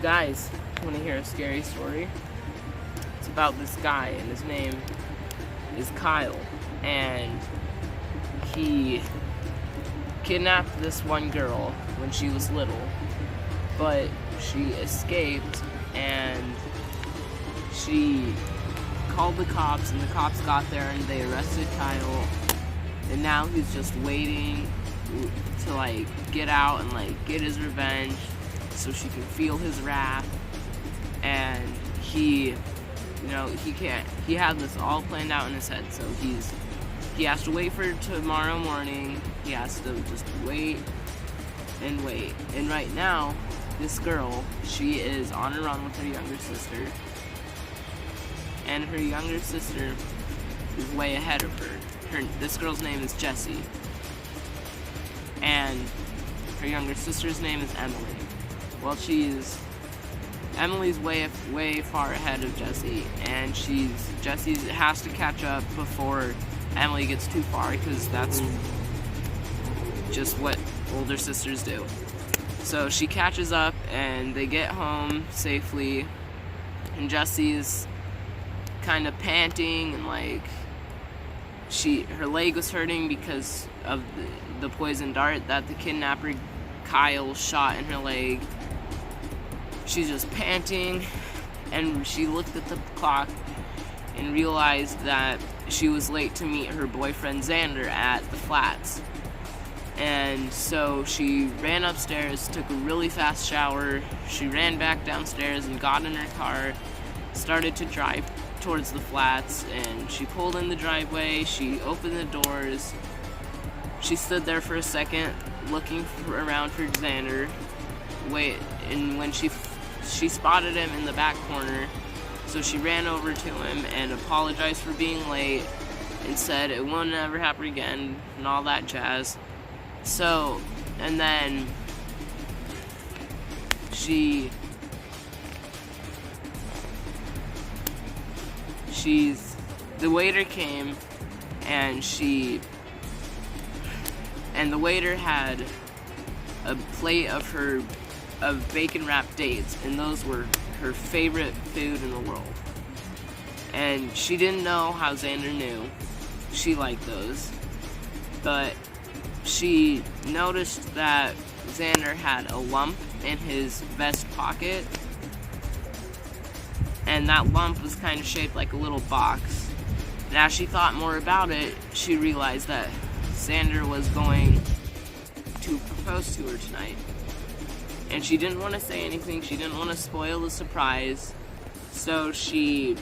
guys want to hear a scary story? It's about this guy, and his name is Kyle, and he kidnapped this one girl when she was little, but she escaped, and she called the cops, and the cops got there, and they arrested Kyle, and now he's just waiting to get out and get his revenge so she can feel his wrath. And he had this all planned out in his head, so he has to wait for tomorrow morning. He has to just wait and wait. And right now, this girl, she is on a run with her younger sister, and her younger sister is way ahead of her. This girl's name is Jessie, and her younger sister's name is Emily. Well, Emily's way far ahead of Jessie, and Jessie has to catch up before Emily gets too far, because that's just what older sisters do. So she catches up, and they get home safely, and Jessie's kind of panting, and her leg was hurting because of the poison dart that the kidnapper Kyle shot in her leg. She's just panting, and she looked at the clock and realized that she was late to meet her boyfriend Xander at the flats. And so she ran upstairs, took a really fast shower, she ran back downstairs and got in her car, started to drive towards the flats, and she pulled in the driveway, she opened the doors, she stood there for a second looking around for Xander, and when she spotted him in the back corner, so she ran over to him and apologized for being late and said it won't ever happen again and all that jazz. So, and then the waiter came, and the waiter had a plate of bacon wrapped dates, and those were her favorite food in the world. And she didn't know how Xander knew she liked those, but she noticed that Xander had a lump in his vest pocket, and that lump was kind of shaped like a little box. And as she thought more about it, she realized that Xander was going to propose to her tonight. And she didn't want to say anything, she didn't want to spoil the surprise, so she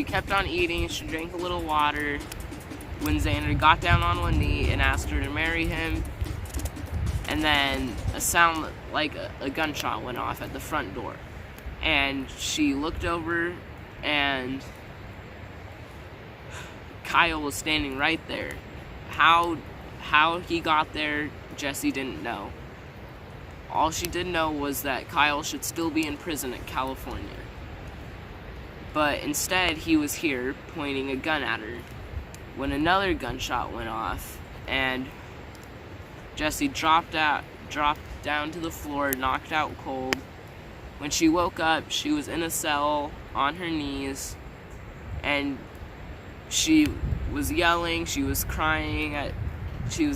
kept on eating, she drank a little water, when Xander got down on one knee and asked her to marry him, and then a sound like a gunshot went off at the front door. And she looked over, and Kyle was standing right there. How he got there, Jessie didn't know. All she did know was that Kyle should still be in prison in California. But instead, he was here, pointing a gun at her, when another gunshot went off, and Jessie dropped down to the floor, knocked out cold. When she woke up, she was in a cell, on her knees, and she was yelling, she was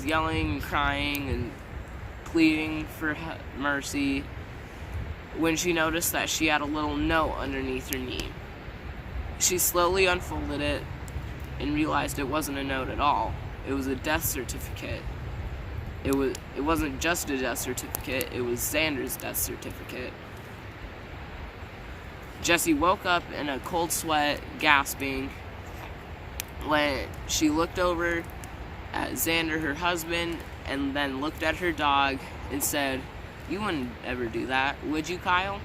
yelling and crying and pleading for mercy, when she noticed that she had a little note underneath her knee. She slowly unfolded it and realized it wasn't a note at all. It was a death certificate. It wasn't just a death certificate, it was Xander's death certificate. Jessie woke up in a cold sweat, gasping, when she looked over at Xander, her husband, and then looked at her dog and said, "You wouldn't ever do that, would you, Kyle?"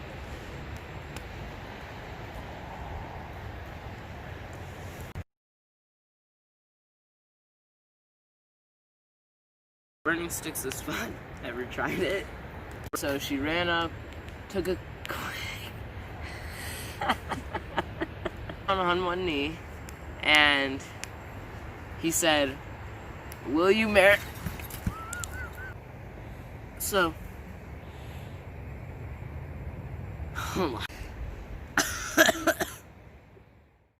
Burning sticks is fun. Ever tried it? So she ran up, took a on one knee, and he said, "Will you marry?" So Oh my.